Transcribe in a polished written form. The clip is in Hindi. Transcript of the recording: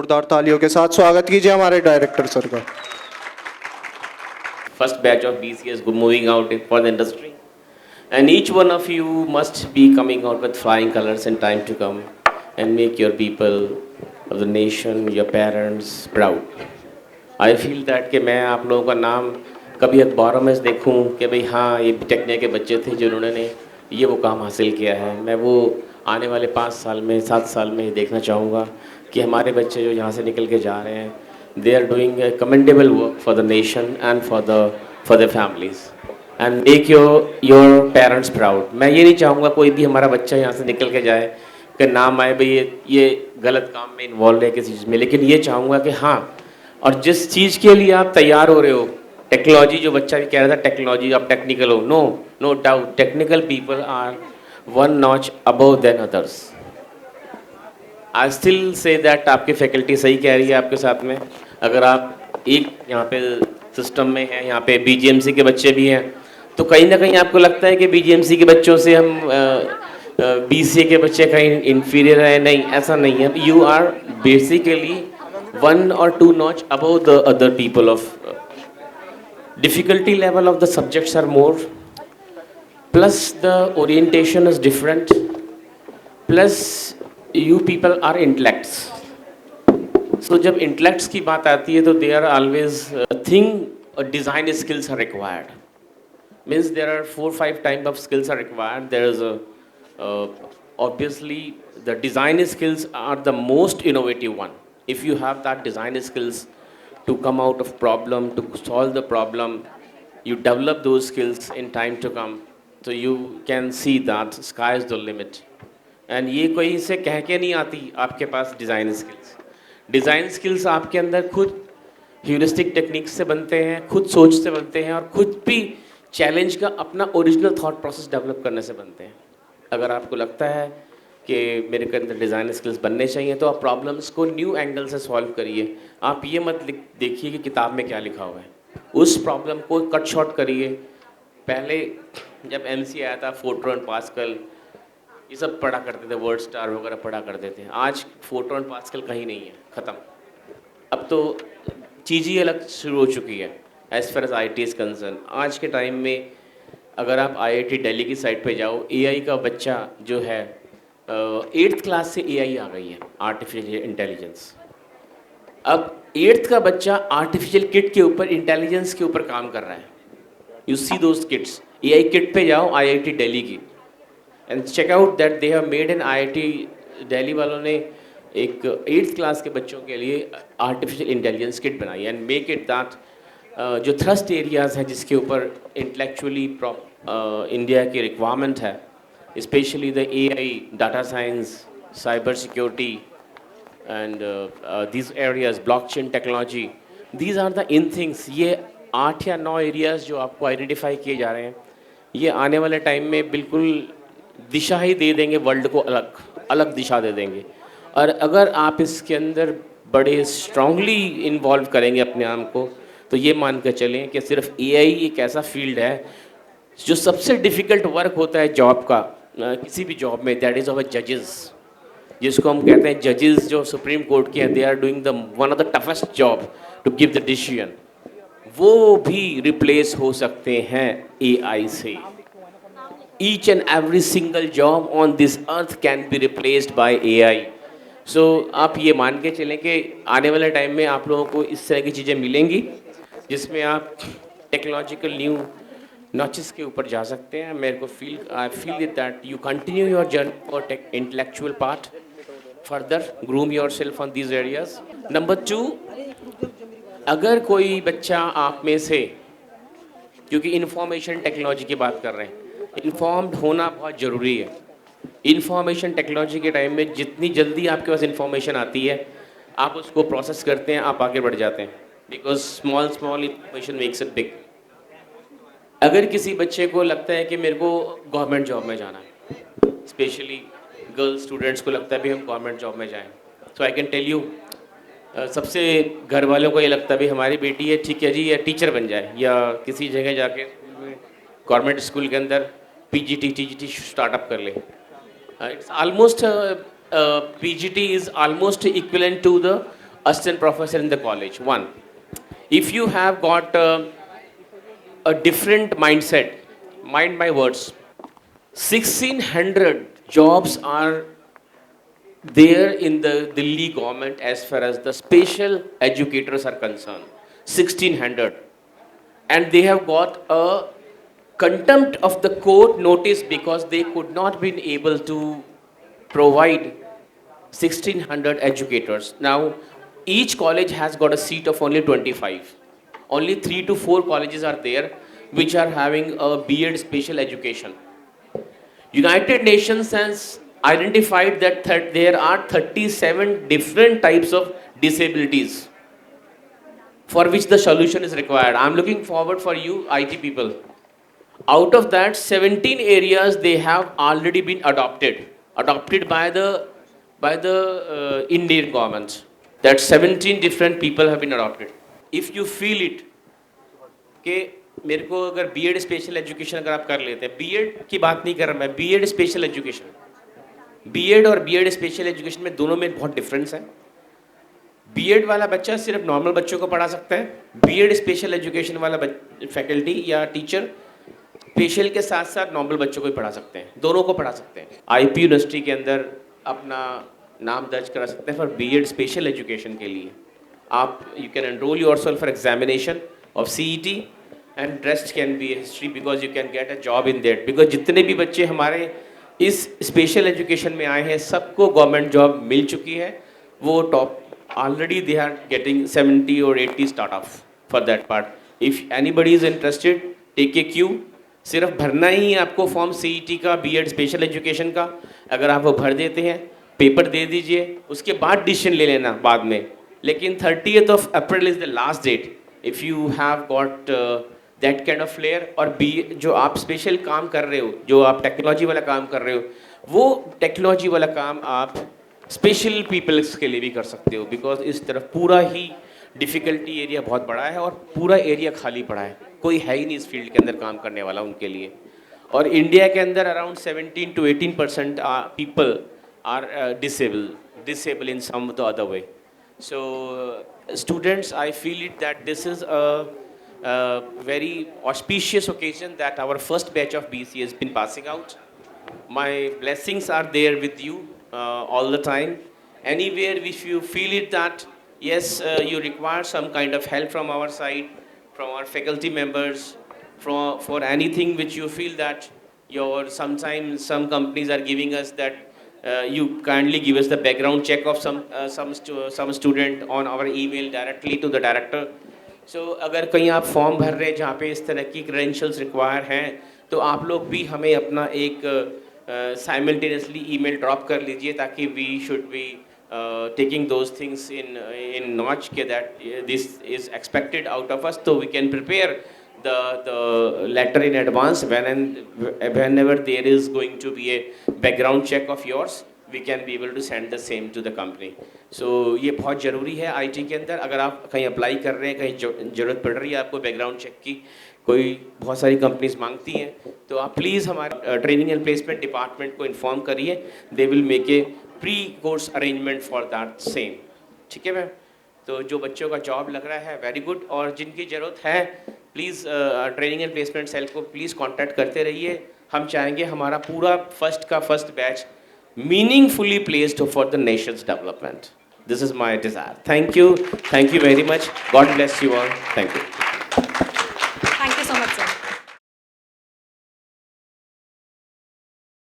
जोरदार तालियों के साथ स्वागत कीजिए हमारे डायरेक्टर सर का। First batch of BCS moving out for the industry, and each one of you must be coming out with flying colors in time to come and make your people of the nation, your parents proud. I feel that कि मैं आप लोगों का नाम कभी अखबारों में देखूं कि भाई हाँ ये टेक्निया के बच्चे थे जिन्होंने ये वो काम हासिल किया है। मैं वो आने वाले 5 साल में 7 साल में देखना चाहूँगा कि हमारे बच्चे जो यहाँ से निकल के जा रहे हैं, they are doing a commendable work for the nation and for their families and make your parents proud. मैं ये नहीं चाहूँगा कोई भी हमारा बच्चा यहाँ से निकल के जाए कि नाम आए भाई ये गलत काम में इन्वॉल्व है किसी चीज़ में, लेकिन ये चाहूँगा कि हाँ, और जिस चीज़ के लिए आप तैयार हो रहे हो, टेक्नोलॉजी जो बच्चा भी कह रहा था टेक्नोलॉजी आप टेक्निकल हो, no doubt technical people are one notch above than others. I still say that आपकी फैकल्टी सही कह रही है आपके साथ में। अगर आप एक यहाँ पे सिस्टम में हैं, यहाँ पे बीजीएमसी के बच्चे भी हैं, तो कहीं ना कहीं आपको लगता है कि बीजीएमसी के बच्चों से हम बीसीए के बच्चे कहीं इन्फीरियर है। नहीं, ऐसा नहीं है। You are basically 1 or 2 notch above the other people of difficulty level of the subjects are more, plus the orientation is different, plus you people are intellects. So जब intellects की बात आती है तो they are always design skills are required. Means there are 4-5 type of skills are required. There is obviously the design skills are the most innovative one. If you have that design skills to come out of problem, to solve the problem, you develop those skills in time to come, so you can see that sky is the limit. And ये कोई से कह के नहीं आती आपके पास डिज़ाइन स्किल्स। डिज़ाइन स्किल्स आपके अंदर खुद ह्यूरिस्टिक टेक्निक से बनते हैं, खुद सोच से बनते हैं, और खुद भी चैलेंज का अपना ओरिजिनल थॉट प्रोसेस डेवलप करने से बनते हैं। अगर आपको लगता है कि मेरे के अंदर डिज़ाइन स्किल्स बनने चाहिए तो आप प्रॉब्लम्स को न्यू एंगल से सॉल्व करिए। आप ये मत देखिए कि किताब में क्या लिखा हुआ है, उस प्रॉब्लम को कट शॉर्ट करिए। पहले जब एमसी आया था, फोर्ट्रॉन, पास्कल, ये सब पढ़ा करते थे, वर्ड स्टार वगैरह पढ़ा करते थे। आज फोर्ट्रॉन पास्कल कहीं नहीं है, ख़त्म। अब तो चीज़ ही अलग शुरू हो चुकी है as far as I T is concern. आज के टाइम में अगर आप आईआईटी दिल्ली की साइट पे जाओ, एआई का बच्चा जो है 8th क्लास से एआई आ गई है, आर्टिफिशियल इंटेलिजेंस। अब 8th का बच्चा आर्टिफिशियल किट के ऊपर, इंटेलिजेंस के ऊपर काम कर रहा है। You see those kits. AI kit पे जाओ आईआईटी दिल्ली की and check out that they have made an IIT Delhi वालों ने एक 8th क्लास के बच्चों के लिए आर्टिफिशियल इंटेलिजेंस किट बनाई एंड मेक इट दैट जो थ्रस्ट एरियाज़ हैं जिसके ऊपर इंटेलेक्चुअली इंडिया की रिक्वायरमेंट है, especially the AI, data science, cyber security, and these areas, blockchain technology, these are the in things. ये 8 या 9 areas जो आपको आइडेंटिफाई किए जा रहे हैं, ये आने वाले टाइम में बिल्कुल दिशा ही दे देंगे वर्ल्ड को, अलग अलग दिशा दे देंगे। और अगर आप इसके अंदर बड़े स्ट्रांगली इन्वॉल्व करेंगे अपने आप को, तो ये मान कर चलें कि सिर्फ एआई एक ऐसा फील्ड है जो सबसे डिफ़िकल्ट वर्क होता है जॉब का, किसी भी जॉब में, दैट इज़ ऑफ जजेस, जिसको हम कहते हैं जजेस जो सुप्रीम कोर्ट के हैं, they are doing the one of the toughest job to give the decision. वो भी रिप्लेस हो सकते हैं एआई से। Each and every single job on this earth can be replaced by AI. सो आप ये मान के चलें कि आने वाले टाइम में आप लोगों को इस तरह की चीज़ें मिलेंगी जिसमें आप टेक्नोलॉजिकल न्यू नॉचेस के ऊपर जा सकते हैं। मेरे को I feel that you continue your journey for intellectual part, further groom your self on these areas. Number 2, अगर कोई बच्चा आप में से, क्योंकि इंफॉर्मेशन टेक्नोलॉजी की बात कर रहे हैं, इन्फॉर्म्ड होना बहुत ज़रूरी है। इंफॉर्मेशन टेक्नोलॉजी के टाइम में जितनी जल्दी आपके पास इंफॉर्मेशन आती है, आप उसको प्रोसेस करते हैं, आप आगे बढ़ जाते हैं, because small information makes it big. अगर किसी बच्चे को लगता है कि मेरे को गवर्नमेंट जॉब में जाना है, स्पेशली गर्ल्स स्टूडेंट्स को लगता है भी हम गवर्नमेंट जॉब में जाएं, तो आई कैन टेल यू, सबसे घर वालों को ये लगता है भी हमारी बेटी है, ठीक है जी, या टीचर बन जाए या किसी जगह जाके गवर्नमेंट स्कूल के अंदर पीजीटी टीजीटी स्टार्टअप कर ले। It's almost PGT is almost equivalent to the assistant professor in the college. One, if you have got a different mindset, mind my words, 1600 jobs are there in the Delhi government as far as the special educators are concerned. 1600. And they have got a contempt of the court notice because they could not be able to provide 1600 educators. Now, each college has got a seat of only 25. Only 3 to 4 colleges are there which are having a B.Ed special education. United Nations has identified that there are 37 different types of disabilities for which the solution is required. I'm looking forward for you IT people. Out of that, 17 areas they have already been adopted by the Indian government. That 17 different people have been adopted. If you feel it, कि मेरे को अगर बीएड स्पेशल एजुकेशन अगर आप कर लेते हैं, बीएड की बात नहीं कर रहा मैं, बीएड स्पेशल एजुकेशन, बीएड और बीएड स्पेशल एजुकेशन में दोनों में बहुत डिफरेंस है. बीएड वाला बच्चा सिर्फ नॉर्मल बच्चों को पढ़ा सकता है. बीएड स्पेशल एजुकेशन वाला फैकल्टी या टीचर स्पेशल के साथ साथ नॉर्मल बच्चों को भी पढ़ा सकते हैं, दोनों को पढ़ा सकते हैं. आईपी यूनिवर्सिटी के अंदर अपना नाम दर्ज करा सकते हैं फॉर बीएड स्पेशल एजुकेशन के लिए. आप you can enrol yourself for examination of CET and rest can be history because you can get a job in that. Because जितने भी बच्चे हमारे इस स्पेशल एजुकेशन में आए हैं सबको गवर्नमेंट जॉब मिल चुकी है. वो top already they are getting 70 or 80 start off for that part. If anybody is interested, take a queue. सिर्फ भरना ही है आपको फॉर्म सीईटी का, बीएड स्पेशल एजुकेशन का. अगर आप वो भर देते हैं, पेपर दे दीजिए, उसके बाद डिसीजन ले लेना बाद में. लेकिन 30th of April is the last date. If you have got that kind of flair और बी जो आप स्पेशल काम कर रहे हो, जो आप टेक्नोलॉजी वाला काम कर रहे हो, वो टेक्नोलॉजी वाला काम आप स्पेशल पीपल्स के लिए भी कर सकते हो. बिकॉज इस तरफ पूरा ही डिफ़िकल्टी एरिया बहुत बड़ा है और पूरा एरिया खाली पड़ा है, कोई है ही नहीं इस फील्ड के अंदर काम करने वाला उनके लिए. और इंडिया के अंदर around 17 to 18% people are disable in some the other way. So students, I feel it that this is a very auspicious occasion that our first batch of BC has been passing out. My blessings are there with you all the time. Anywhere if you feel it that yes, you require some kind of help from our side, from our faculty members, for anything which you feel that sometimes some companies are giving us that you kindly give us the background check of some student on our email directly to the director. So अगर कहीं आप फॉर्म भर रहे हैं जहाँ पे इस तरह की क्रेडेंशियल्स रिक्वायर हैं, तो आप लोग भी हमें अपना एक साइमल्टेनियसली ईमेल ड्रॉप कर लीजिए ताकि we should be taking those things in notch that this is expected out of us, so we can prepare the letter in advance whenever there is going to be a background check of yours, we can be able to send the same to the company. So ये बहुत ज़रूरी है आईटी के अंदर. अगर आप कहीं अप्लाई कर रहे हैं, कहीं ज़रूरत पड़ रही है आपको बैकग्राउंड चेक की, कोई बहुत सारी कंपनीज मांगती हैं, तो आप प्लीज़ हमारे ट्रेनिंग एंड प्लेसमेंट डिपार्टमेंट को इन्फॉर्म करिए. They will make a pre course arrangement for that same. ठीक है मैम? तो जो बच्चों का जॉब लग रहा है वेरी गुड, और जिनकी ज़रूरत है please training and placement cell को प्लीज़ कॉन्टैक्ट करते रहिए. हम चाहेंगे हमारा पूरा first batch meaningfully placed for the nation's development. This is my desire. Thank you very much. God bless you all. Thank you.